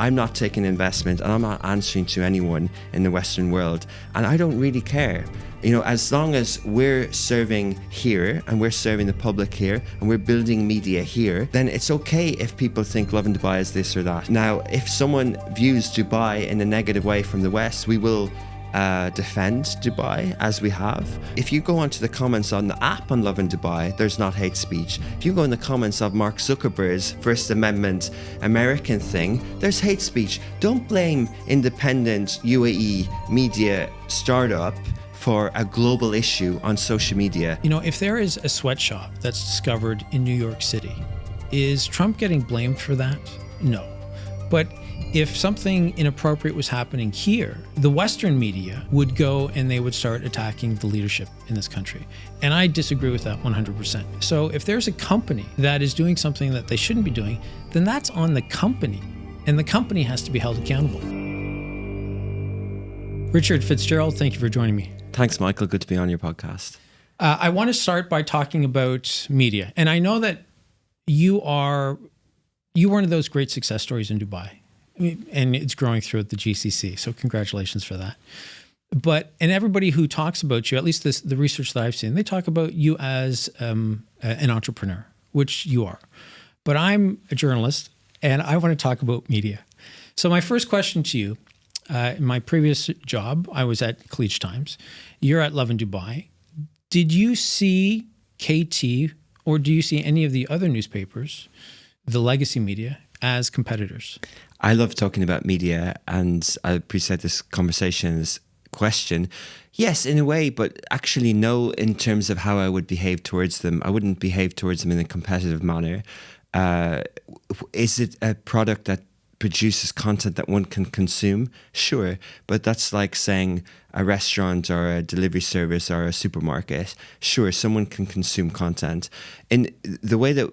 I'm not taking investment and I'm not answering to anyone in the Western world. And I don't really care. You know, as long as we're serving here and we're serving the public here and we're building media here, then it's okay if people think Lovin Dubai is this or that. Now, if someone views Dubai in a negative way from the West, we will defend Dubai as we have. If you go onto the comments on the app on Lovin Dubai, there's not hate speech. If you go in the comments of Mark Zuckerberg's First Amendment American thing, there's hate speech. Don't blame independent UAE media startup for a global issue on social media. You know, if there is a sweatshop that's discovered in New York City, is Trump getting blamed for that? No. But if something inappropriate was happening here, the Western media would go and they would start attacking the leadership in this country. And I disagree with that 100%. So if there's a company that is doing something that they shouldn't be doing, then that's on the company. And the company has to be held accountable. Richard Fitzgerald, thank you for joining me. Thanks, Michael. Good to be on your podcast. I want to start by talking about media. And I know that you are one of those great success stories in Dubai. And it's growing throughout the GCC. So congratulations for that. And everybody who talks about you, at least the research that I've seen, they talk about you as an entrepreneur, which you are. But I'm a journalist and I want to talk about media. So my first question to you, in my previous job, I was at Khaleej Times. You're at Lovin Dubai. Did you see KT or do you see any of the other newspapers, the legacy media, as competitors? I love talking about media, and I appreciate this conversation's question. Yes, in a way, but actually no, in terms of how I would behave towards them. I wouldn't behave towards them in a competitive manner. Is it a product that produces content that one can consume? Sure, but that's like saying a restaurant or a delivery service or a supermarket. Sure, someone can consume content. In the way that,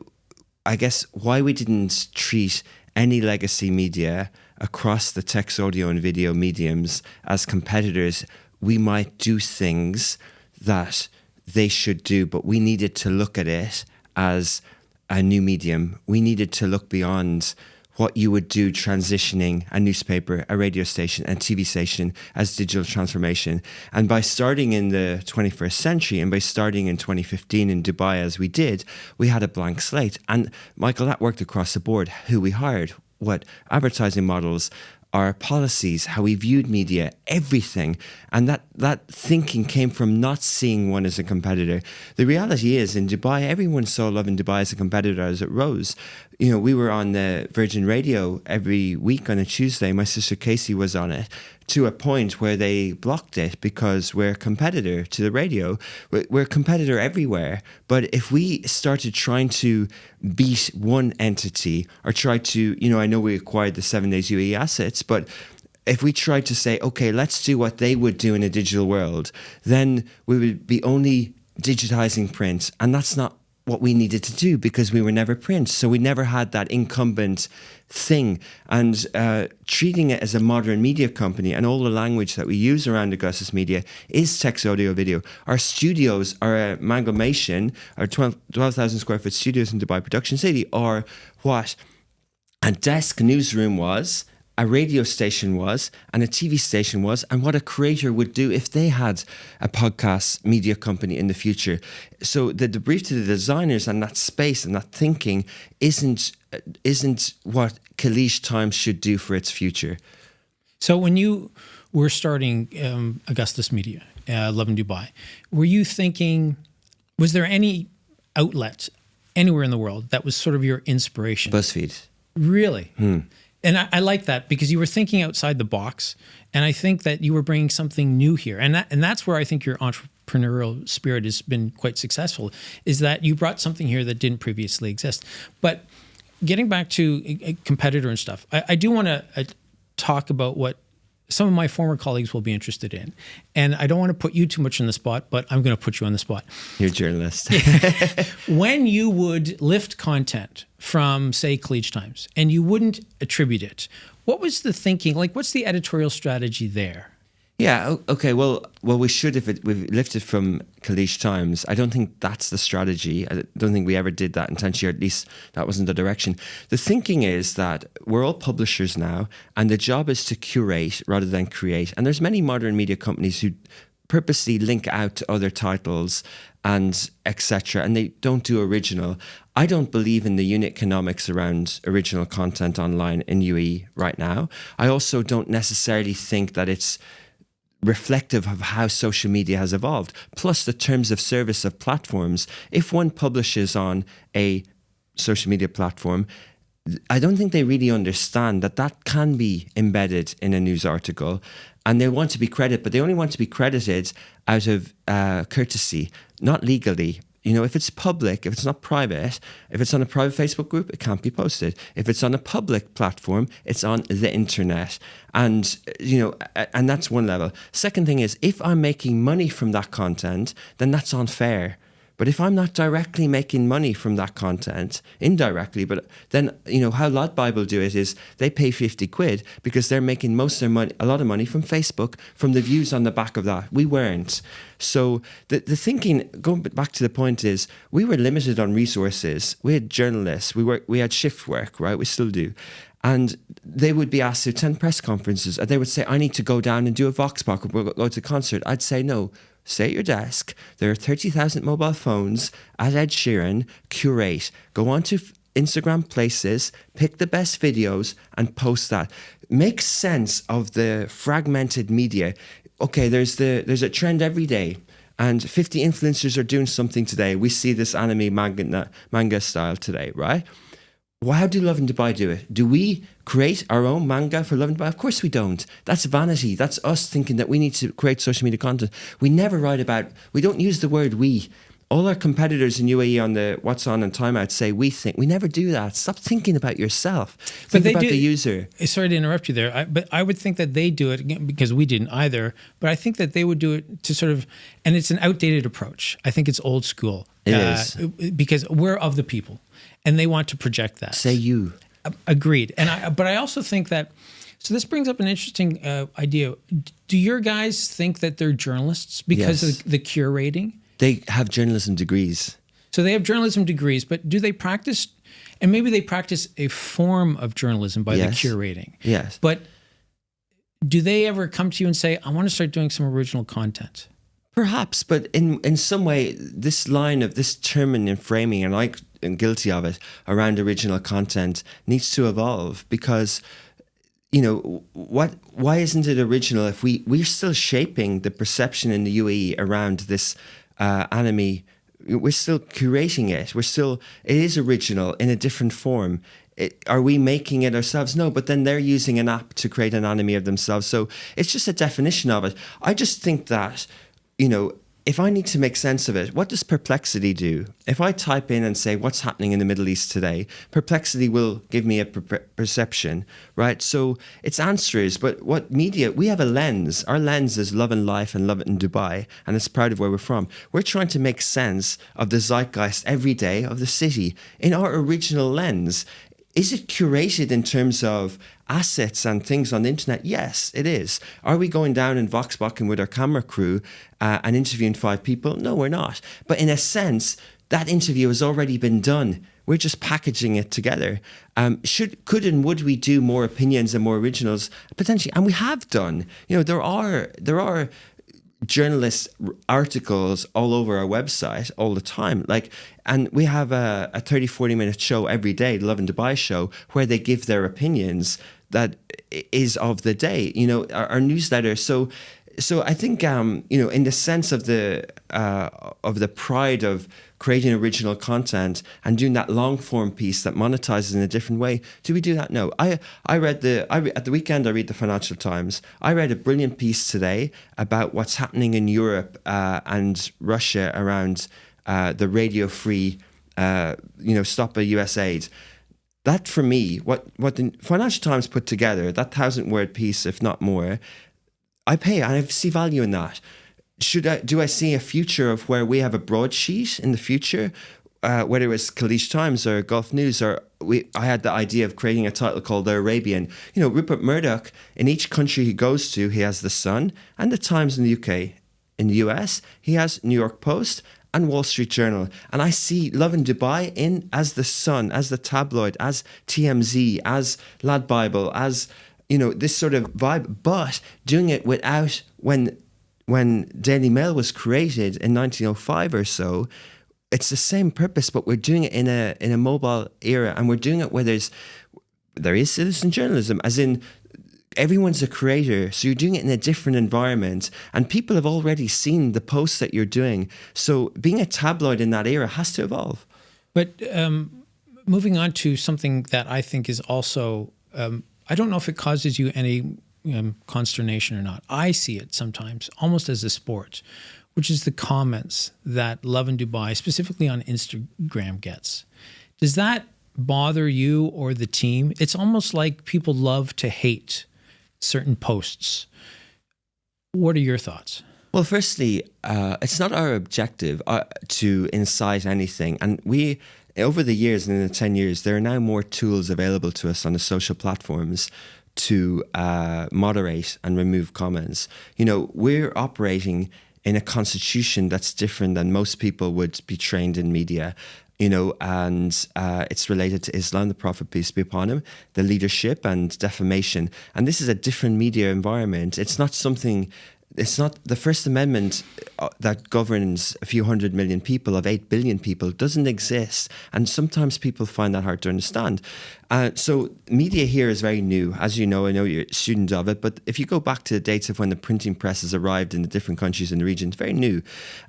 I guess, why we didn't treat any legacy media across the text, audio and video mediums as competitors, we might do things that they should do, but we needed to look at it as a new medium. We needed to look beyond what you would do transitioning a newspaper, a radio station and TV station as digital transformation. And by starting in the 21st century and by starting in 2015 in Dubai as we did, we had a blank slate. And Michael, that worked across the board. Who we hired, what advertising models, our policies, how we viewed media, everything. And that thinking came from not seeing one as a competitor. The reality is in Dubai, everyone saw Lovin Dubai as a competitor as it rose. You know, we were on the Virgin Radio every week on a Tuesday. My sister Casey was on it to a point where they blocked it because we're a competitor to the radio. We're a competitor everywhere. But if we started trying to beat one entity or try to, you know, I know we acquired the 7 Days UAE assets, but if we tried to say, okay, let's do what they would do in a digital world, then we would be only digitizing print. And that's not what we needed to do because we were never print. So we never had that incumbent thing. And treating it as a modern media company and all the language that we use around Augustus Media is text, audio, video. Our studios are an amalgamation, our 12,000 square foot studios in Dubai Production City are what a desk newsroom was, a radio station was, and a TV station was, and what a creator would do if they had a podcast media company in the future. So the brief to the designers and that space and that thinking isn't what Khaleej Times should do for its future. So when you were starting Augustus Media, Lovin Dubai, were you thinking, was there any outlet anywhere in the world that was sort of your inspiration? BuzzFeed. Really? And I like that because you were thinking outside the box, and I think that you were bringing something new here. And that's where I think your entrepreneurial spirit has been quite successful, is that you brought something here that didn't previously exist. But getting back to a competitor and stuff, I do want to talk about what some of my former colleagues will be interested in. And I don't want to put you too much on the spot, but I'm going to put you on the spot. You're a journalist. When you would lift content from, say, Khaleej Times, and you wouldn't attribute it, what was the thinking? Like, what's the editorial strategy there? Yeah. Okay. Well, we should if we've lifted from Kalish Times. I don't think that's the strategy. I don't think we ever did that intentionally, or at least that wasn't the direction. The thinking is that we're all publishers now, and the job is to curate rather than create. And there's many modern media companies who purposely link out to other titles and etc. and they don't do original. I don't believe in the unit economics around original content online in UAE right now. I also don't necessarily think that it's reflective of how social media has evolved, plus the terms of service of platforms. If one publishes on a social media platform, I don't think they really understand that that can be embedded in a news article, and they want to be credited, but they only want to be credited out of courtesy, not legally. You know, if it's public, if it's not private, if it's on a private Facebook group, it can't be posted. If it's on a public platform, it's on the internet. And, you know, and that's one level. Second thing is, if I'm making money from that content, then that's unfair. But if I'm not directly making money from that content, indirectly, but then, you know, how Lot Bible do it is they pay 50 quid because they're making most of their money, a lot of money from Facebook, from the views on the back of that. We weren't. So the thinking, going back to the point is, we were limited on resources. We had journalists, we had shift work, right? We still do. And they would be asked to attend press conferences, and they would say, I need to go down and do a Vox Pop, or go to a concert. I'd say, no. Stay at your desk. There are 30,000 mobile phones at Ed Sheeran. Curate. Go on to Instagram Places, pick the best videos and post that. Make sense of the fragmented media. Okay, there's a trend every day, and 50 influencers are doing something today. We see this anime manga style today, right? Well, how do Lovin Dubai do it? Do we create our own manga for Lovin Dubai? Of course we don't. That's vanity. That's us thinking that we need to create social media content. We never write about, we don't use the word we. All our competitors in UAE on the What's On and Timeout say we think. We never do that. Stop thinking about yourself. Think about the user. Sorry to interrupt you there, but I would think that they do it, again, because we didn't either, but I think that they would do it to sort of, and it's an outdated approach. I think it's old school. It is. Because we're of the people, and they want to project that. Say you. Agreed. But I also think that, so this brings up an interesting idea. Do your guys think that they're journalists because of the curating? They have journalism degrees. So they have journalism degrees, but do they practice, and maybe they practice a form of journalism by the curating. Yes. But do they ever come to you and say, I want to start doing some original content? Perhaps, but in some way, this line of this term and framing, and I'm guilty of it, around original content needs to evolve, because, you know, why isn't it original if we're still shaping the perception in the UAE around this anime? We're still curating it. It is original in a different form. Are we making it ourselves? No, but then they're using an app to create an anime of themselves. So it's just a definition of it. I just think that, you know, if I need to make sense of it, what does Perplexity do? If I type in and say, what's happening in the Middle East today, Perplexity will give me a perception, right? So it's answers, but what media, we have a lens. Our lens is Lovin Life and Lovin Dubai, and it's proud of where we're from. We're trying to make sense of the zeitgeist every day of the city in our original lens. Is it curated in terms of assets and things on the internet? Yes, it is. Are we going down in Voxboxing with our camera crew and interviewing 5 people? No, we're not. But in a sense, that interview has already been done. We're just packaging it together. Could and would we do more opinions and more originals? Potentially, and we have done. You know, there are journalist articles all over our website all the time, and we have a 30-40 minute show every day, the Lovin Dubai show, where they give their opinions that is of the day, you know, our newsletter. So I think you know, in the sense of the pride of creating original content and doing that long form piece that monetizes in a different way, do we do that? No. At the weekend I read the Financial Times. I read a brilliant piece today about what's happening in Europe and Russia around the radio free, you know, stop a US aid. That for me, what the Financial Times put together, that 1,000-word piece, if not more, I pay, and I see value in that. Do I see a future of where we have a broadsheet in the future whether it was Kalish Times or Gulf News, or I had the idea of creating a title called The Arabian. You know, Rupert Murdoch, in each country he goes to, he has The Sun and The Times in the UK. In the US, he has New York Post and Wall Street Journal. And I see Lovin Dubai in as The Sun, as the tabloid, as TMZ, as Lad Bible, as, you know, this sort of vibe, but doing it without, when Daily Mail was created in 1905 or so, it's the same purpose, but we're doing it in a mobile era, and we're doing it where there is citizen journalism, as in everyone's a creator, so you're doing it in a different environment, and people have already seen the posts that you're doing. So being a tabloid in that era has to evolve. But moving on to something that I think is also, I don't know if it causes you any consternation or not. I see it sometimes almost as a sport, which is the comments that Lovin Dubai, specifically on Instagram, gets. Does that bother you or the team? It's almost like people love to hate certain posts. What are your thoughts? Well, firstly, it's not our objective to incite anything. And we, over the years and in the 10 years, there are now more tools available to us on the social platforms to moderate and remove comments. You know, we're operating in a constitution that's different than most people would be trained in media, you know, and it's related to Islam, the Prophet, peace be upon him, the leadership and defamation. And this is a different media environment. It's not the First Amendment that governs a few 100 million people of 8 billion people doesn't exist. And sometimes people find that hard to understand. So media here is very new. As you know, I know you're a student of it, but if you go back to the dates of when the printing presses arrived in the different countries in the region, it's very new.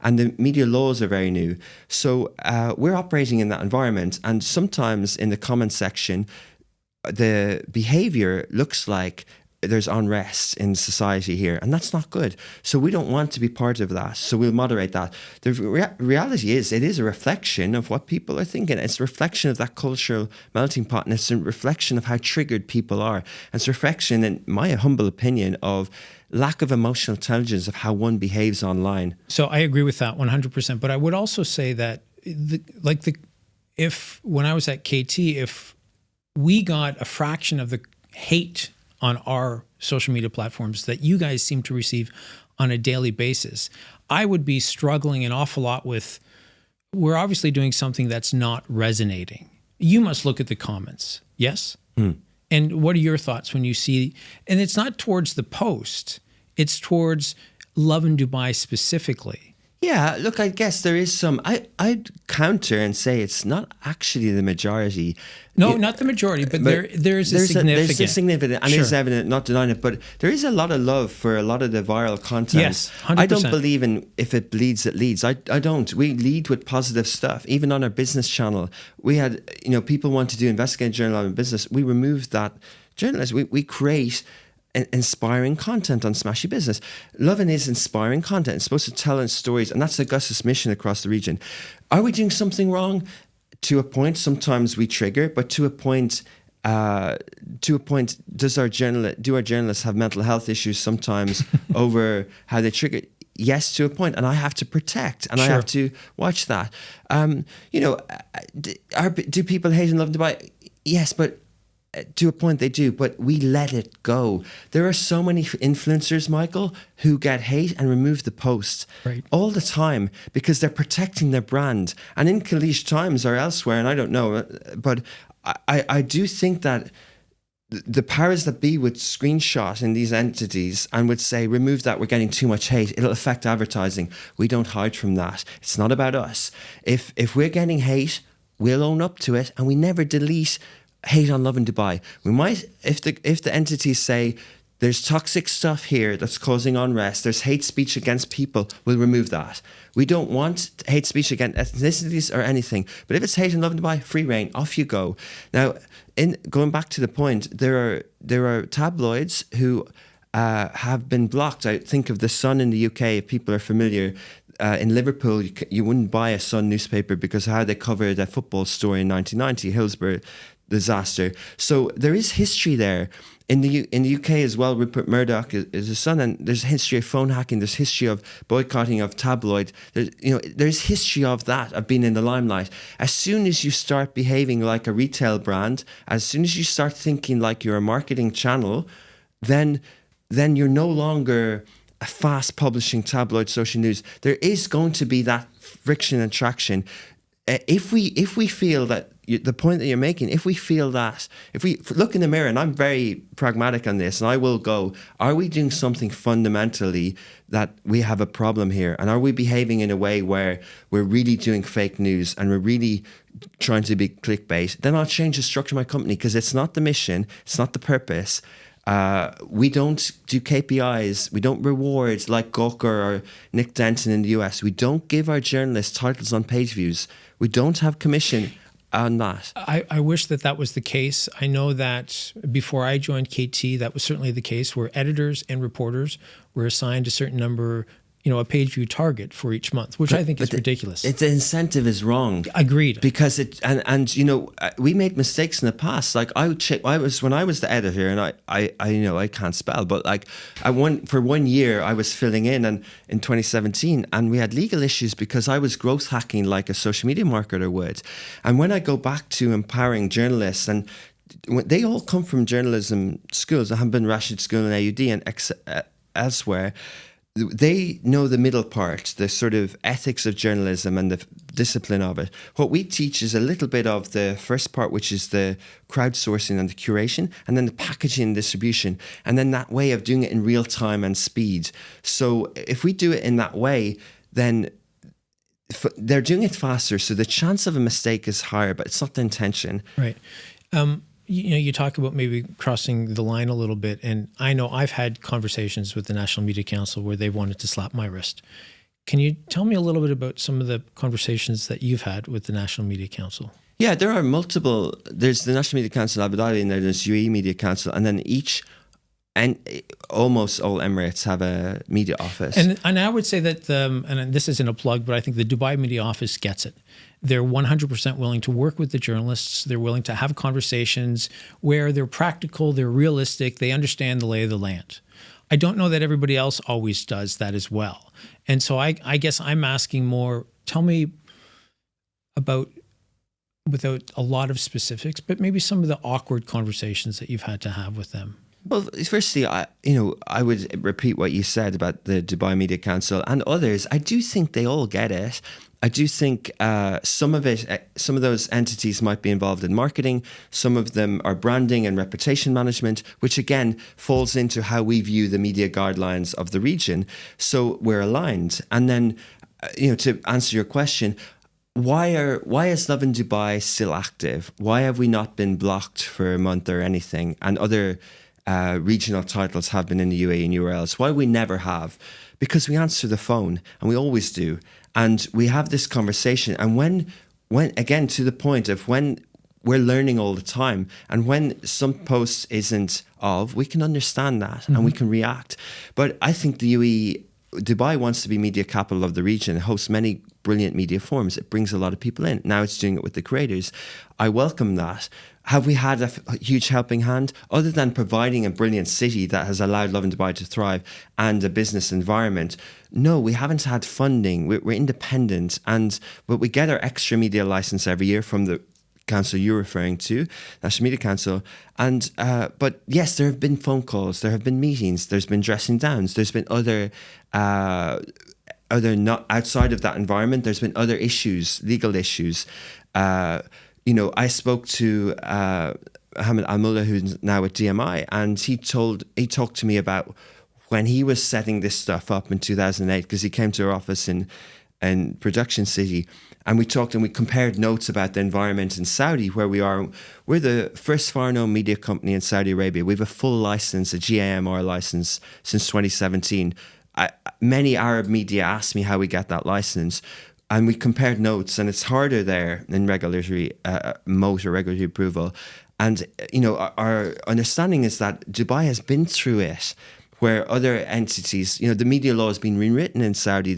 And the media laws are very new. So we're operating in that environment. And sometimes in the comment section, the behavior looks like there's unrest in society here, and that's not good. So we don't want to be part of that. So we'll moderate that. The reality is, it is a reflection of what people are thinking. It's a reflection of that cultural melting pot, and it's a reflection of how triggered people are. And it's a reflection, in my humble opinion, of lack of emotional intelligence of how one behaves online. So I agree with that 100%. But I would also say that, if when I was at KT, if we got a fraction of the hate on our social media platforms that you guys seem to receive on a daily basis, I would be struggling an awful lot with, we're obviously doing something that's not resonating. You must look at the comments, yes? And what are your thoughts when you see, and it's not towards the post, it's towards Lovin Dubai specifically. Yeah, look, I guess there is some, I'd counter and say it's not actually the majority. No, not the majority, but there is a significant. There's a significant, and it's evident, not denying it, but there is a lot of love for a lot of the viral content. Yes, 100%. I don't believe in if it bleeds, it leads. I don't. We lead with positive stuff. Even on our business channel, we had, you know, people want to do investigative journalism in business. We removed that journalism. We create inspiring content on Smashy Business. Lovin is inspiring content. It's supposed to tell us stories, and that's Augustus' mission across the region. Are we doing something wrong? To a point, sometimes we trigger, but to a point, do our journalists have mental health issues sometimes over how they trigger? Yes, to a point, and I have to protect, and I have to watch that. You know, do people hate and love Dubai? Yes, but to a point they do, but we let it go. There are so many influencers, Michael, who get hate and remove the post all the time because they're protecting their brand. And in Kalish Times or elsewhere, and I don't know, but I do think that the powers that be would screenshot in these entities and would say, remove that, we're getting too much hate. It'll affect advertising. We don't hide from that. It's not about us. If we're getting hate, we'll own up to it, and we never delete hate on Lovin Dubai. We might, if the entities say there's toxic stuff here that's causing unrest, there's hate speech against people, we'll remove that. We don't want hate speech against ethnicities or anything. But if it's hate on Lovin Dubai, free reign, off you go. Now, in going back to the point, there are tabloids who have been blocked. I think of The Sun in the UK, if people are familiar. In Liverpool, you wouldn't buy a Sun newspaper because of how they covered a football story in 1990, Hillsborough disaster. So there is history there. in the UK as well, Rupert Murdoch is his son, and there's a history of phone hacking. There's history of boycotting of tabloid. There's history of that, of being in the limelight. As soon as you start behaving like a retail brand, as soon as you start thinking like you're a marketing channel, then you're no longer a fast publishing tabloid social news. There is going to be that friction and traction. If we feel that the point that you're making, if we feel that, if we look in the mirror, and I'm very pragmatic on this, and I will go, are we doing something fundamentally that we have a problem here? And are we behaving in a way where we're really doing fake news and we're really trying to be clickbait? Then I'll change the structure of my company, because it's not the mission, it's not the purpose. We don't do KPIs. We don't reward like Gawker or Nick Denton in the US. We don't give our journalists titles on page views. We don't have commission on that. I wish that was the case. I know that before I joined KT, that was certainly the case, where editors and reporters were assigned a certain number, a page view target for each month, which I think is ridiculous. The incentive is wrong. Agreed. Because we made mistakes in the past. Like when I was the editor, and I can't spell, but for 1 year I was filling in in 2017, and we had legal issues because I was growth hacking like a social media marketer would. And when I go back to empowering journalists, and they all come from journalism schools, I have been Rashid School in AUD and elsewhere. They know the middle part, the sort of ethics of journalism and the discipline of it. What we teach is a little bit of the first part, which is the crowdsourcing and the curation, and then the packaging and distribution, and then that way of doing it in real time and speed. So if we do it in that way, then they're doing it faster. So the chance of a mistake is higher, but it's not the intention. Right. You talk about maybe crossing the line a little bit, and I know I've had conversations with the National Media Council where they've wanted to slap my wrist. Can you tell me a little bit about some of the conversations that you've had with the National Media Council? Yeah, there are multiple. There's the National Media Council Abu Dhabi, and there's UAE Media Council, and then and almost all Emirates have a media office. And I would say that, and this isn't a plug, but I think the Dubai Media Office gets it. They're 100% willing to work with the journalists. They're willing to have conversations where they're practical, they're realistic, they understand the lay of the land. I don't know that everybody else always does that as well. And so I guess I'm asking more, tell me about, without a lot of specifics, but maybe some of the awkward conversations that you've had to have with them. Well, firstly, I would repeat what you said about the Dubai Media Council and others. I do think they all get it. I do think some of those entities might be involved in marketing. Some of them are branding and reputation management, which again falls into how we view the media guidelines of the region. So we're aligned. And then, to answer your question, why is Lovin Dubai still active? Why have we not been blocked for a month or anything? And other regional titles have been in the UAE and URLs. Why we never have? Because we answer the phone, and we always do. And we have this conversation. And when again, to the point of when we're learning all the time, and when some post isn't we can understand that and we can react. But I think the UAE, Dubai wants to be media capital of the region. It hosts many brilliant media forums. It brings a lot of people in. Now it's doing it with the creators. I welcome that. Have we had a huge helping hand? Other than providing a brilliant city that has allowed Lovin Dubai to thrive and a business environment, no, we haven't had funding. We're independent, but we get our extra media license every year from the council you're referring to, National Media Council. And but yes, there have been phone calls, there have been meetings, there's been dressing downs, there's been other not outside of that environment. There's been other issues, legal issues. I spoke to Ahmed Al-Mullah, who's now at DMI, and he talked to me about when he was setting this stuff up in 2008, because he came to our office in Production City, and we talked and we compared notes about the environment in Saudi, where we are. We're the first foreign-owned media company in Saudi Arabia. We have a full license, a GAMR license, since 2017. Many Arab media asked me how we get that license. And we compared notes, and it's harder there in regulatory regulatory approval. And our understanding is that Dubai has been through it, where other entities, the media law has been rewritten in Saudi.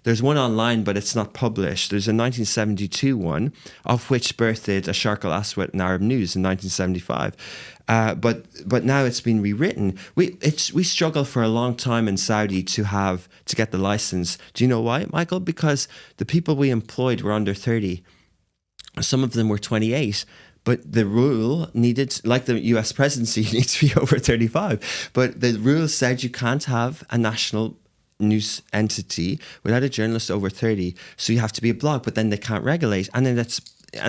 There's one online, but it's not published. There's a 1972 one, of which birthed Asharq al-Aswad in Arab News in 1975. But now it's been rewritten. We struggled for a long time in Saudi to get the license. Do you know why, Michael? Because the people we employed were under 30. Some of them were 28. But the rule needed, like the US presidency, needs to be over 35. But the rule said you can't have a national news entity without a journalist over 30. So you have to be a blog, but then they can't regulate. And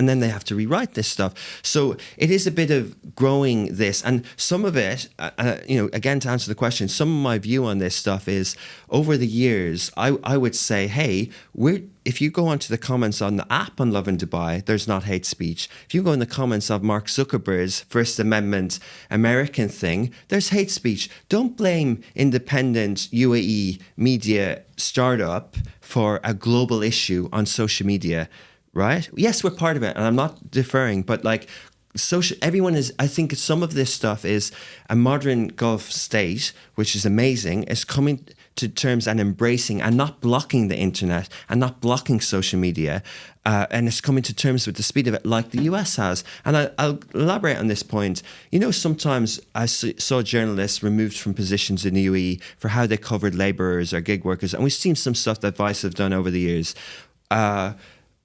then they have to rewrite this stuff. So it is a bit of growing this. And some of it, again, to answer the question, some of my view on this stuff is over the years, I would say, hey, if you go onto the comments on the app on Lovin Dubai, there's not hate speech. If you go in the comments of Mark Zuckerberg's First Amendment American thing, there's hate speech. Don't blame independent UAE media startup for a global issue on social media. Right? Yes, we're part of it, and I'm not deferring, but everyone is, I think some of this stuff is a modern Gulf state, which is amazing, is coming to terms and embracing and not blocking the internet and not blocking social media. And it's coming to terms with the speed of it like the US has. And I'll elaborate on this point. Sometimes I saw journalists removed from positions in the UAE for how they covered laborers or gig workers. And we've seen some stuff that Vice have done over the years.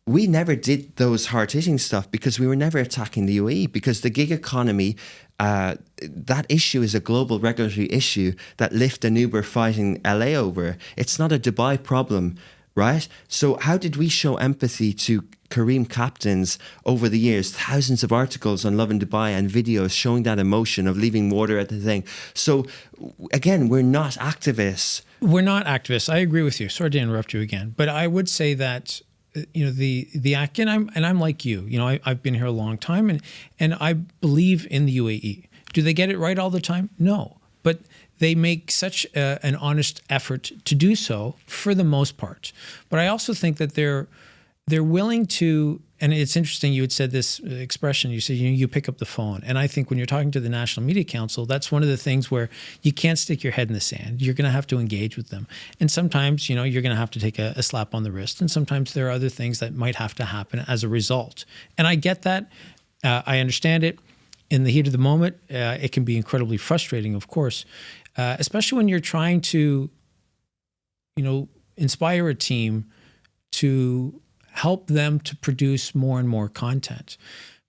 We never did those hard-hitting stuff because we were never attacking the UAE, because the gig economy, that issue is a global regulatory issue that Lyft and Uber fighting LA over. It's not a Dubai problem, right? So how did we show empathy to Kareem captains over the years? Thousands of articles on Lovin Dubai and videos showing that emotion of leaving water at the thing. So again, we're not activists. We're not activists. I agree with you. Sorry to interrupt you again, but I would say that the act, and I'm like you. I've been here a long time, and I believe in the UAE. Do they get it right all the time? No, but they make such an honest effort to do so for the most part. But I also think that they're willing to. And it's interesting, you had said this expression, you said, you pick up the phone. And I think when you're talking to the National Media Council, that's one of the things where you can't stick your head in the sand. You're going to have to engage with them. And sometimes, you're going to have to take a slap on the wrist. And sometimes there are other things that might have to happen as a result. And I get that. I understand it. In the heat of the moment, it can be incredibly frustrating, of course, especially when you're trying to, inspire a team to help them to produce more and more content.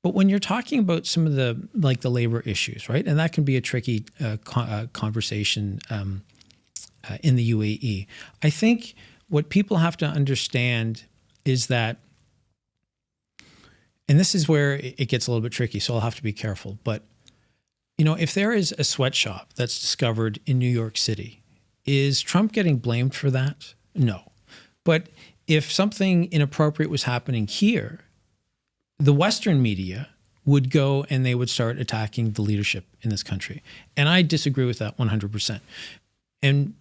But when you're talking about some of the labor issues, right? And that can be a tricky conversation in the UAE. I think what people have to understand is that, and this is where it gets a little bit tricky, so I'll have to be careful. But, if there is a sweatshop that's discovered in New York City, is Trump getting blamed for that? No. But if something inappropriate was happening here, the Western media would go and they would start attacking the leadership in this country. And I disagree with that 100%. And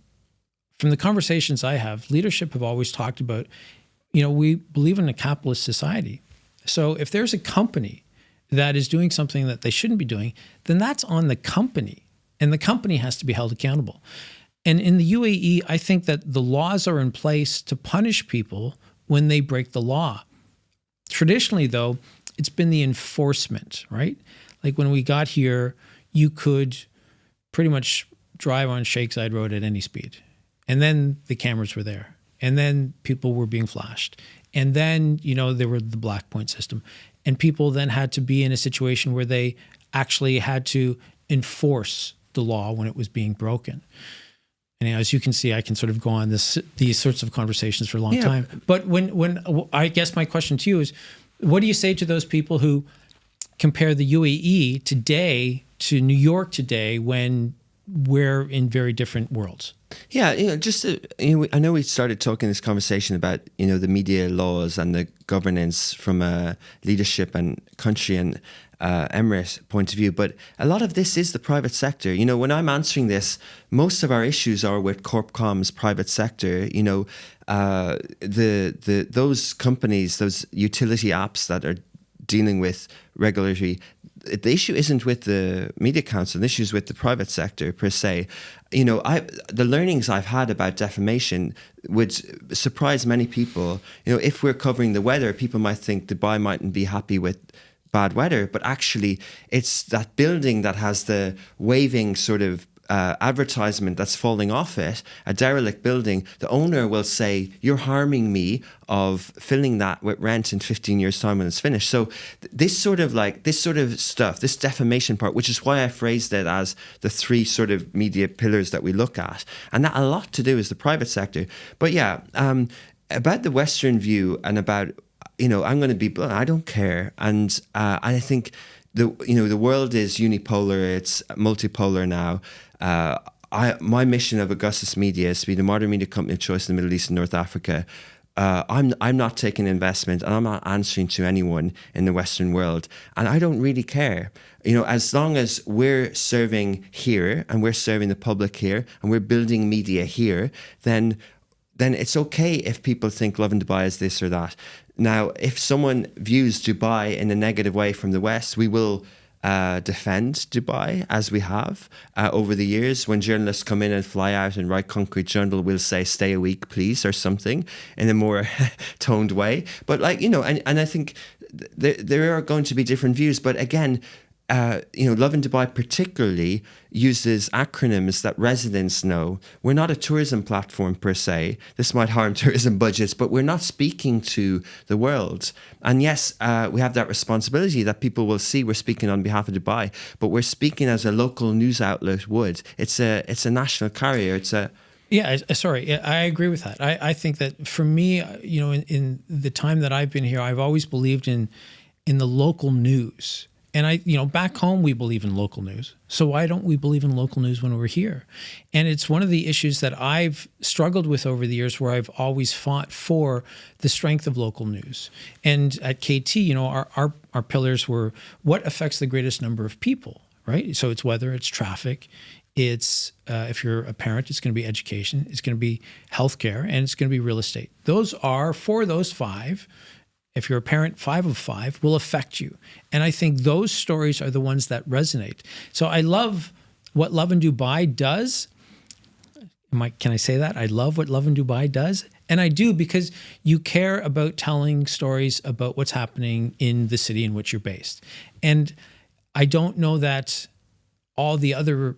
from the conversations I have, leadership have always talked about, we believe in a capitalist society. So if there's a company that is doing something that they shouldn't be doing, then that's on the company. And the company has to be held accountable. And in the UAE, I think that the laws are in place to punish people when they break the law. Traditionally, though, it's been the enforcement, right? Like when we got here, you could pretty much drive on Sheikh Zayed Road at any speed. And then the cameras were there. And then people were being flashed. And then, there were the black point system. And people then had to be in a situation where they actually had to enforce the law when it was being broken. And as you can see, I can sort of go on these sorts of conversations for a long time. But when I guess my question to you is, what do you say to those people who compare the UAE today to New York today when we're in very different worlds? Yeah, I know we started talking this conversation about, the media laws and the governance from a leadership and country and emirate point of view, but a lot of this is the private sector. When I'm answering this, most of our issues are with Corpcom's private sector. Those companies, those utility apps that are dealing with regulatory, the issue isn't with the media council. The issue is with the private sector per se. The learnings I've had about defamation would surprise many people. If we're covering the weather, people might think Dubai mightn't be happy with bad weather, but actually it's that building that has the waving sort of advertisement that's falling off it, a derelict building. The owner will say, "You're harming me," of filling that with rent in 15 years' time when it's finished. So this sort of stuff, this defamation part, which is why I phrased it as the three sort of media pillars that we look at, and that a lot to do is the private sector. But yeah, about the Western view and about, I'm going to be blunt, I don't care, and I think the world is unipolar, it's multipolar now. My mission of Augustus Media is to be the modern media company of choice in the Middle East and North Africa. I'm not taking investment, and I'm not answering to anyone in the Western world, and I don't really care. As long as we're serving here and we're serving the public here and we're building media here, then it's okay if people think Lovin Dubai is this or that. Now, if someone views Dubai in a negative way from the West, we will defend Dubai, as we have over the years. When journalists come in and fly out and write concrete journal, we'll say, "Stay a week, please," or something in a more toned way. But and I think there are going to be different views. But again, Lovin Dubai particularly uses acronyms that residents know. We're not a tourism platform per se. This might harm tourism budgets, but we're not speaking to the world. And yes, we have that responsibility that people will see we're speaking on behalf of Dubai, but we're speaking as a local news outlet would. It's a national carrier. Yeah, sorry, I agree with that. I think that for me, in the time that I've been here, I've always believed in the local news. And back home, we believe in local news. So why don't we believe in local news when we're here? And it's one of the issues that I've struggled with over the years, where I've always fought for the strength of local news. And at KT, our pillars were what affects the greatest number of people, right? So it's weather, it's traffic, it's if you're a parent, it's going to be education, it's going to be healthcare, and it's going to be real estate. Those are, for those five, if you're a parent, 5 of 5 will affect you. And I think those stories are the ones that resonate. So I love what Lovin Dubai does. Can I say that? I love what Lovin Dubai does. And I do, because you care about telling stories about what's happening in the city in which you're based. And I don't know that all the other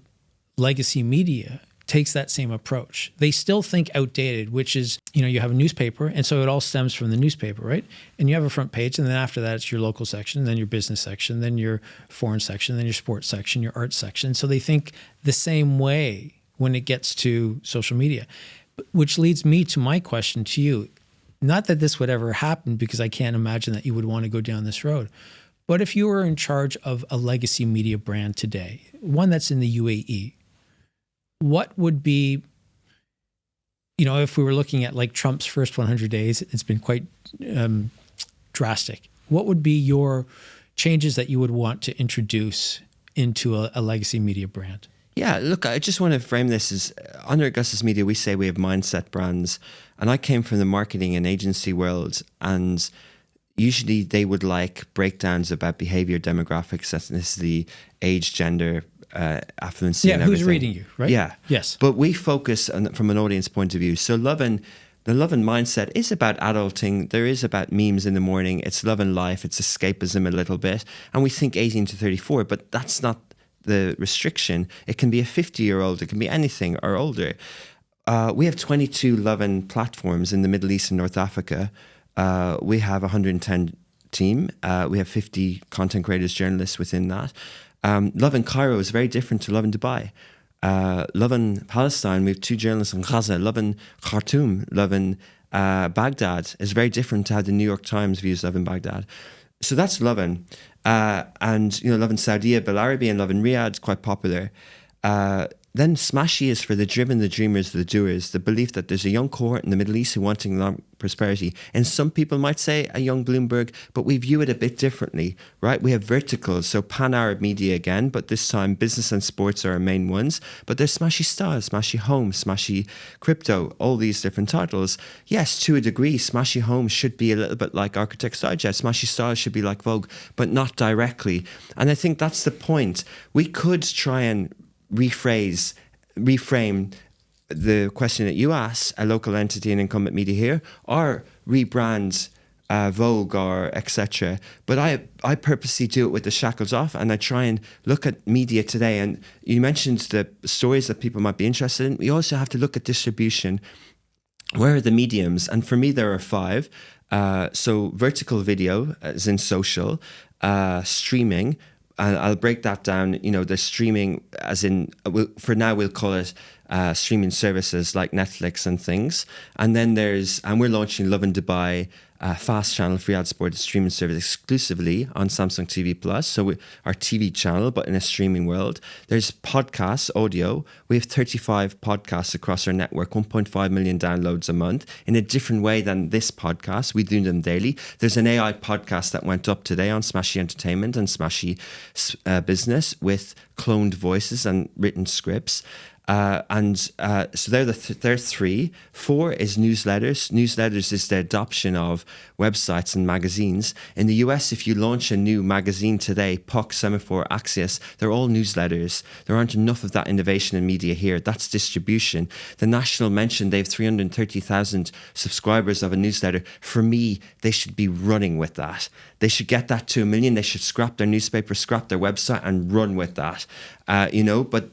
legacy media takes that same approach. They still think outdated, which is, you have a newspaper, and so it all stems from the newspaper, right? And you have a front page, and then after that, it's your local section, then your business section, then your foreign section, then your sports section, your art section. So they think the same way when it gets to social media, which leads me to my question to you. Not that this would ever happen, because I can't imagine that you would want to go down this road. But if you were in charge of a legacy media brand today, one that's in the UAE, what would be, if we were looking at like Trump's first 100 days, it's been quite drastic. What would be your changes that you would want to introduce into a legacy media brand? Yeah, look, I just want to frame this as, under Augustus Media, we say we have mindset brands. And I came from the marketing and agency world, and usually they would like breakdowns about behavior, demographics, ethnicity, age, gender, affluency, and everything. Who's reading you, right? Yeah. Yes. But we focus from an audience point of view. So the Lovin mindset is about adulting. There is about memes in the morning. It's Lovin life. It's escapism a little bit. And we think 18 to 34, but that's not the restriction. It can be a 50-year-old. It can be anything or older. We have 22 Lovin platforms in the Middle East and North Africa. We have 110 team. We have 50 content creators, journalists within that. Lovin Cairo is very different to Lovin Dubai. Lovin Palestine, we have 2 journalists in Gaza. Lovin Khartoum, Lovin Baghdad is very different to how the New York Times views Lovin Baghdad. So that's Lovin. And, Lovin Saudi, Balarabi, and Lovin Riyadh, quite popular. Then Smashy is for the driven, the dreamers, the doers, the belief that there's a young cohort in the Middle East who want to prosperity. And some people might say a young Bloomberg, but we view it a bit differently, right? We have verticals, so pan-Arab media again, but this time business and sports are our main ones. But there's Smashy Style, Smashy Home, Smashy Crypto, all these different titles. Yes, to a degree, Smashy Home should be a little bit like Architect's Digest. Smashy Style should be like Vogue, but not directly. And I think that's the point. We could try and reframe the question that you asked, a local entity and incumbent media here, or rebrand Vogue or etc. But I purposely do it with the shackles off, and I try and look at media today. And you mentioned the stories that people might be interested in. We also have to look at distribution. Where are the mediums? And for me, there are 5. So vertical video, as in social, streaming. And I'll break that down. You know, the streaming, as in, for now we'll call it streaming services like Netflix and things. And then we're launching Lovin Dubai, fast channel, free ad supported streaming service exclusively on Samsung TV Plus. So our TV channel, but in a streaming world. There's podcasts, audio. We have 35 podcasts across our network, 1.5 million downloads a month in a different way than this podcast. We do them daily. There's an AI podcast that went up today on Smashy Entertainment and Smashy Business with cloned voices and written scripts. So they're they're 3. 4 is newsletters. Newsletters is the adoption of websites and magazines. In the US, if you launch a new magazine today, Puck, Semaphore, Axios, they're all newsletters. There aren't enough of that innovation in media here. That's distribution. The National mentioned they have 330,000 subscribers of a newsletter. For me, they should be running with that. They should get that to 1 million. They should scrap their newspaper, scrap their website, and run with that. But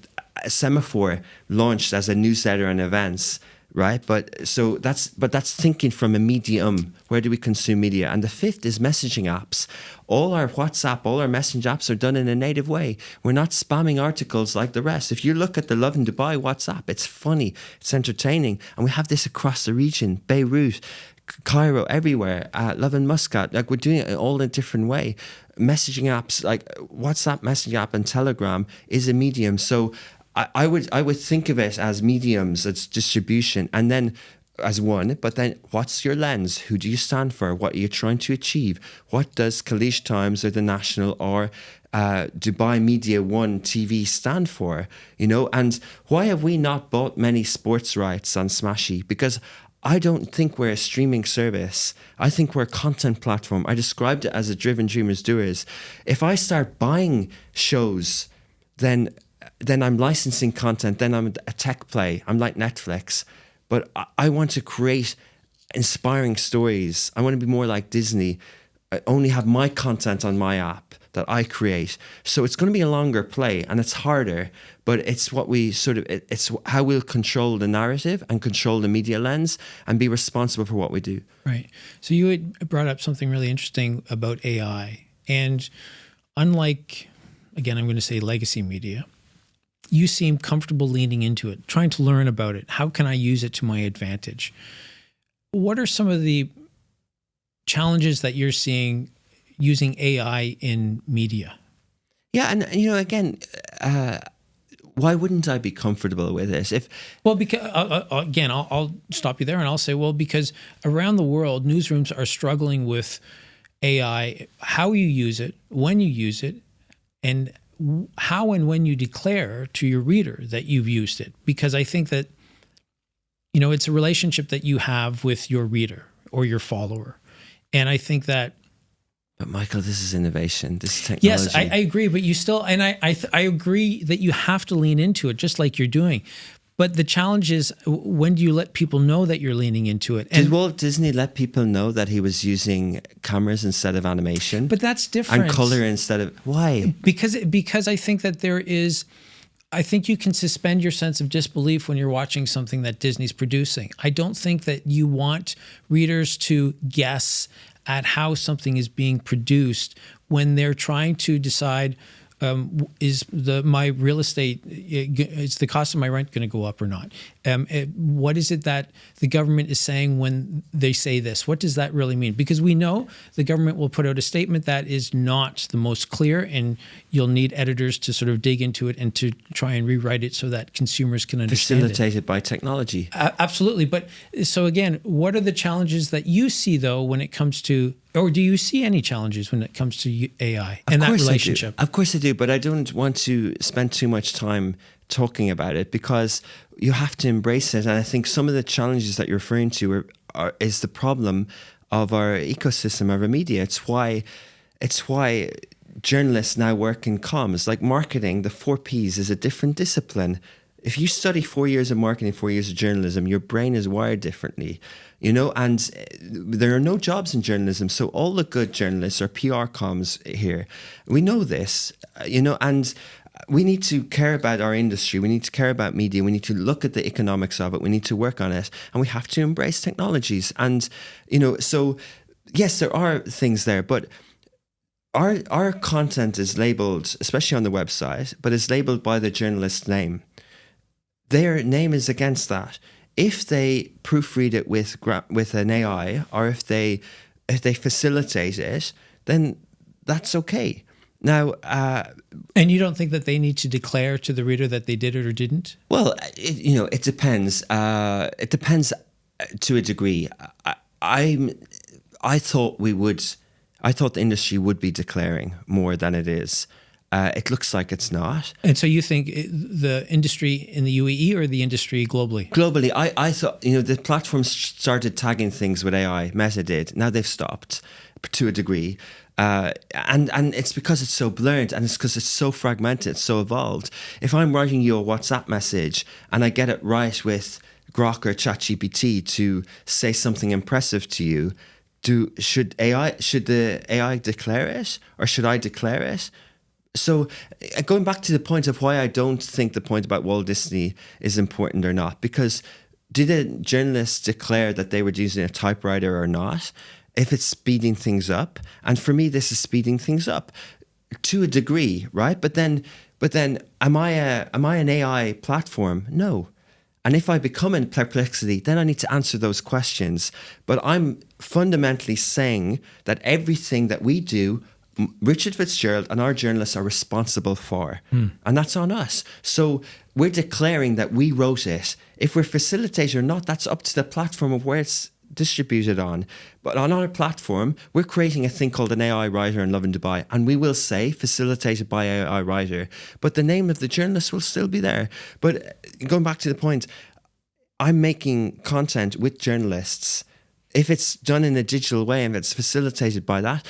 Semaphore launched as a newsletter and events, right? But that's thinking from a medium. Where do we consume media? And the 5th is messaging apps. All our WhatsApp, all our message apps are done in a native way. We're not spamming articles like the rest. If you look at the Lovin Dubai WhatsApp, it's funny, it's entertaining, and we have this across the region, Beirut, Cairo, everywhere, Lovin Muscat. Like, we're doing it all in a different way. Messaging apps like WhatsApp messaging app and Telegram is a medium. So I would think of it as mediums, as distribution, and then as one. But then, what's your lens? Who do you stand for? What are you trying to achieve? What does Kalish Times or the National or Dubai Media One TV stand for? And why have we not bought many sports rights on Smashy? Because I don't think we're a streaming service. I think we're a content platform. I described it as a driven dreamers doers. If I start buying shows, then I'm licensing content, then I'm a tech play. I'm like Netflix. But I want to create inspiring stories. I want to be more like Disney. I only have my content on my app that I create. So it's going to be a longer play, and it's harder, but it's what we it's how we'll control the narrative and control the media lens and be responsible for what we do. Right. So you had brought up something really interesting about AI. And unlike, again, I'm going to say legacy media, you seem comfortable leaning into it, trying to learn about it. How can I use it to my advantage? What are some of the challenges that you're seeing using AI in media? Yeah, and again, why wouldn't I be comfortable with it? Because again, I'll stop you there and I'll say, because around the world, newsrooms are struggling with AI, how you use it, when you use it, and how and when you declare to your reader that you've used it. Because I think that, it's a relationship that you have with your reader or your follower. And I think that. But Michael, this is innovation. This is technology. Yes, I agree. But you still, and I agree that you have to lean into it, just like you're doing. But the challenge is, when do you let people know that you're leaning into it? Did Walt Disney let people know that he was using cameras instead of animation? But that's different. And color instead of... Why? Because I think that I think you can suspend your sense of disbelief when you're watching something that Disney's producing. I don't think that you want readers to guess at how something is being produced when they're trying to decide is my real estate, is the cost of my rent going to go up or not? What is it that the government is saying when they say this? What does that really mean? Because we know the government will put out a statement that is not the most clear, and you'll need editors to sort of dig into it and to try and rewrite it so that consumers can understand Facilitated by technology. Absolutely. But so again, what are the challenges that you see though when it comes to, or do you see any challenges when it comes to AI and that relationship? Of course I do, but I don't want to spend too much time talking about it because you have to embrace it. And I think some of the challenges that you're referring to is the problem of our ecosystem, of our media. It's why journalists now work in comms. Like marketing, the 4 Ps is a different discipline. If you study 4 years of marketing, 4 years of journalism, your brain is wired differently, and there are no jobs in journalism. So all the good journalists are PR comms here. We know this, and we need to care about our industry. We need to care about media. We need to look at the economics of it. We need to work on it, and we have to embrace technologies. And, so yes, there are things there, but our content is labeled, especially on the website, but it's labeled by the journalist's name. Their name is against that. If they proofread it with an AI, or if they facilitate it, then that's okay. Now, and you don't think that they need to declare to the reader that they did it or didn't? Well, it depends. It depends to a degree. I thought the industry would be declaring more than it is. It looks like it's not. And so you think the industry in the UAE or the industry globally? Globally, I thought, the platforms started tagging things with AI. Meta did. Now they've stopped to a degree. And it's because it's so blurred, and it's because it's so fragmented, it's so evolved. If I'm writing you a WhatsApp message and I get it right with Grok or ChatGPT to say something impressive to you, should the AI declare it, or should I declare it? So going back to the point of why I don't think the point about Walt Disney is important or not, because did a journalist declare that they were using a typewriter or not? If it's speeding things up, and for me, this is speeding things up to a degree, right? But then, am I an AI platform? No. And if I become in perplexity, then I need to answer those questions. But I'm fundamentally saying that everything that we do, Richard Fitzgerald and our journalists are responsible for, and that's on us. So we're declaring that we wrote it. If we're facilitated or not, that's up to the platform of where it's distributed on. But on our platform, we're creating a thing called an AI writer in Lovin Dubai, and we will say facilitated by AI writer, but the name of the journalist will still be there. But going back to the point, I'm making content with journalists. If it's done in a digital way and it's facilitated by that,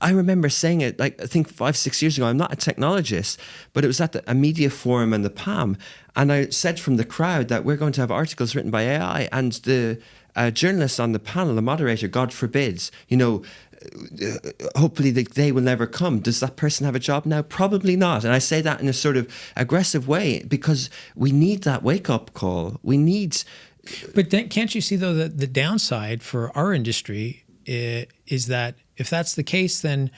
I remember saying it, I think 5-6 years ago. I'm not a technologist, but it was at a media forum in the Palm, and I said from the crowd that we're going to have articles written by AI, and the journalist on the panel, the moderator, God forbids, hopefully the day will never come. Does that person have a job now? Probably not. And I say that in a sort of aggressive way because we need that wake-up call. We need... But then, can't you see, though, that the downside for our industry is that if that's the case, then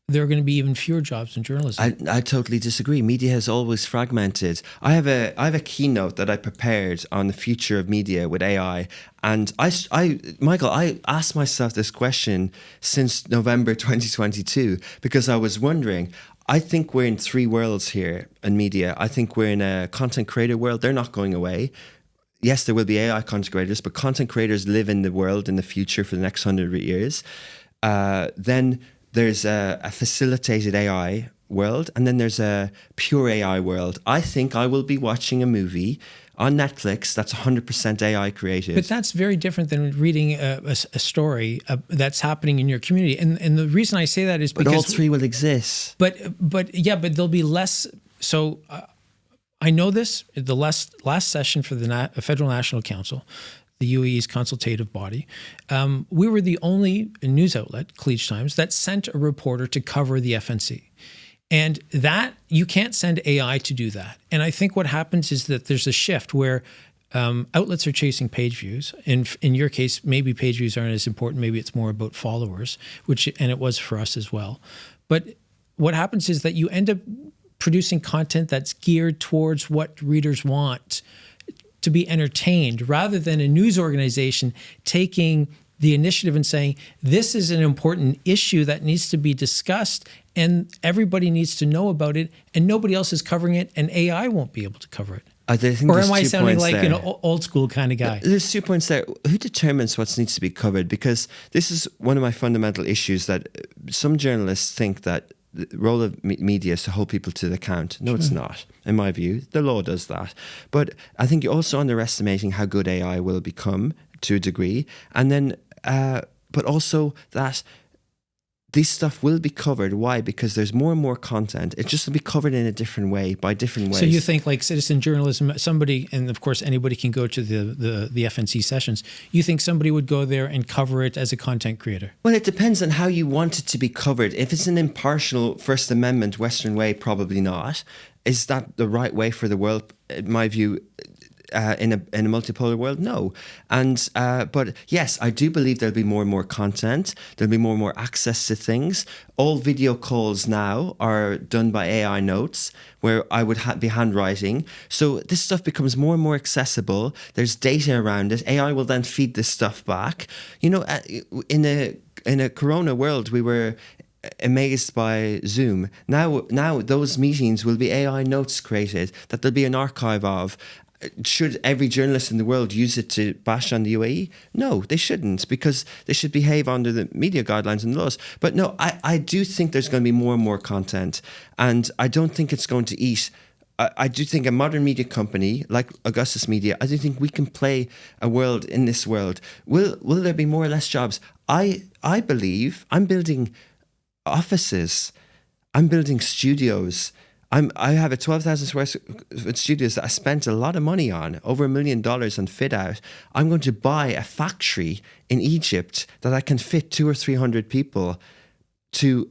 there are going to be even fewer jobs in journalism? I totally disagree. Media has always fragmented. I have a keynote that I prepared on the future of media with AI, and Michael, I asked myself this question since November 2022 because I was wondering. I think we're in 3 worlds here in media. I think we're in a content creator world. They're not going away. Yes, there will be AI content creators, but content creators live in the world in the future for the next 100 years. Then there's a facilitated AI world, and then there's a pure AI world. I think I will be watching a movie on Netflix that's 100% AI created. But that's very different than reading a story that's happening in your community. And the reason I say that is because... But all 3 will exist. But there'll be less... So... I know this, the last session for the Federal National Council, the UAE's consultative body, we were the only news outlet, Cleach Times, that sent a reporter to cover the FNC. And that, you can't send AI to do that. And I think what happens is that there's a shift where outlets are chasing page views. In your case, maybe page views aren't as important. Maybe it's more about followers, and it was for us as well. But what happens is that you end up producing content that's geared towards what readers want to be entertained, rather than a news organization taking the initiative and saying, this is an important issue that needs to be discussed and everybody needs to know about it, and nobody else is covering it, and AI won't be able to cover it. Or am I sounding like an old school kind of guy? There's 2 points there. Who determines what needs to be covered? Because this is one of my fundamental issues, that some journalists think that the role of media is to hold people to the account. No, it's not. In my view, the law does that. But I think you're also underestimating how good AI will become to a degree. And then, but also that this stuff will be covered. Why? Because there's more and more content. It just will be covered in a different way, by different ways. So you think, like citizen journalism, somebody, and of course anybody can go to the FNC sessions, you think somebody would go there and cover it as a content creator? Well, it depends on how you want it to be covered. If it's an impartial First Amendment Western way, probably not. Is that the right way for the world? In my view, in a multipolar world, no. And but yes, I do believe there'll be more and more content. There'll be more and more access to things. All video calls now are done by AI notes, where I would be handwriting. So this stuff becomes more and more accessible. There's data around it. AI will then feed this stuff back. You know, in a Corona world, we were amazed by Zoom. Now those meetings will be AI notes created that there'll be an archive of. Should every journalist in the world use it to bash on the UAE? No, they shouldn't, because they should behave under the media guidelines and laws. But no, I do think there's going to be more and more content, and I don't think it's going to eat. I do think a modern media company like Augustus Media, I do think we can play a world in this world. Will there be more or less jobs? I believe I'm building offices. I'm building studios. I have a 12,000 square foot studios that I spent a lot of money on, over $1 million on fit out. I'm going to buy a factory in Egypt that I can fit 200 or 300 people to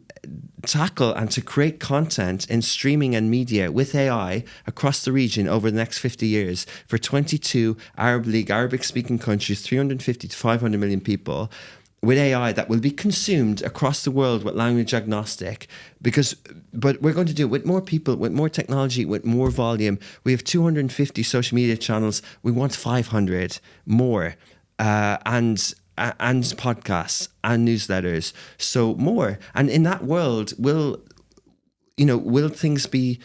tackle and to create content in streaming and media with AI across the region over the next 50 years for 22 Arab League, Arabic speaking countries, 350 to 500 million people, with AI that will be consumed across the world with language agnostic. But we're going to do it with more people, with more technology, with more volume. We have 250 social media channels. We want 500 more, and podcasts and newsletters. So more. And in that world, will things be?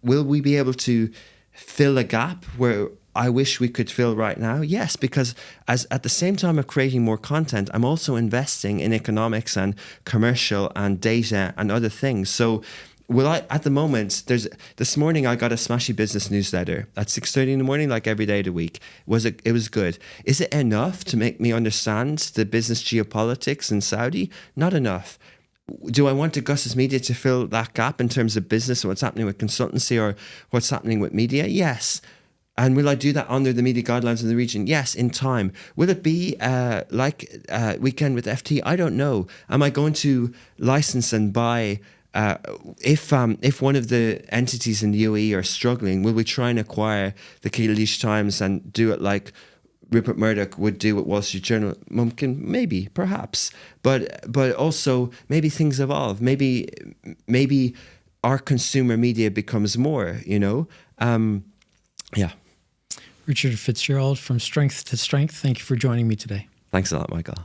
Will we be able to fill a gap where I wish we could fill right now? Yes, because at the same time of creating more content, I'm also investing in economics and commercial and data and other things. So at the moment, this morning I got a Smashy Business newsletter at 6:30 in the morning, like every day of the week. It was good. Is it enough to make me understand the business geopolitics in Saudi? Not enough. Do I want Augustus Media to fill that gap in terms of business, what's happening with consultancy or what's happening with media? Yes. And will I do that under the media guidelines in the region? Yes, in time. Will it be like Weekend with FT? I don't know. Am I going to license and buy? If one of the entities in the UAE are struggling, will we try and acquire the Khalij Times and do it like Rupert Murdoch would do with Wall Street Journal? Mumkin, maybe, perhaps. But also maybe things evolve. Maybe our consumer media becomes more. Yeah. Richard Fitzgerald from Strength to Strength, thank you for joining me today. Thanks a lot, Michael.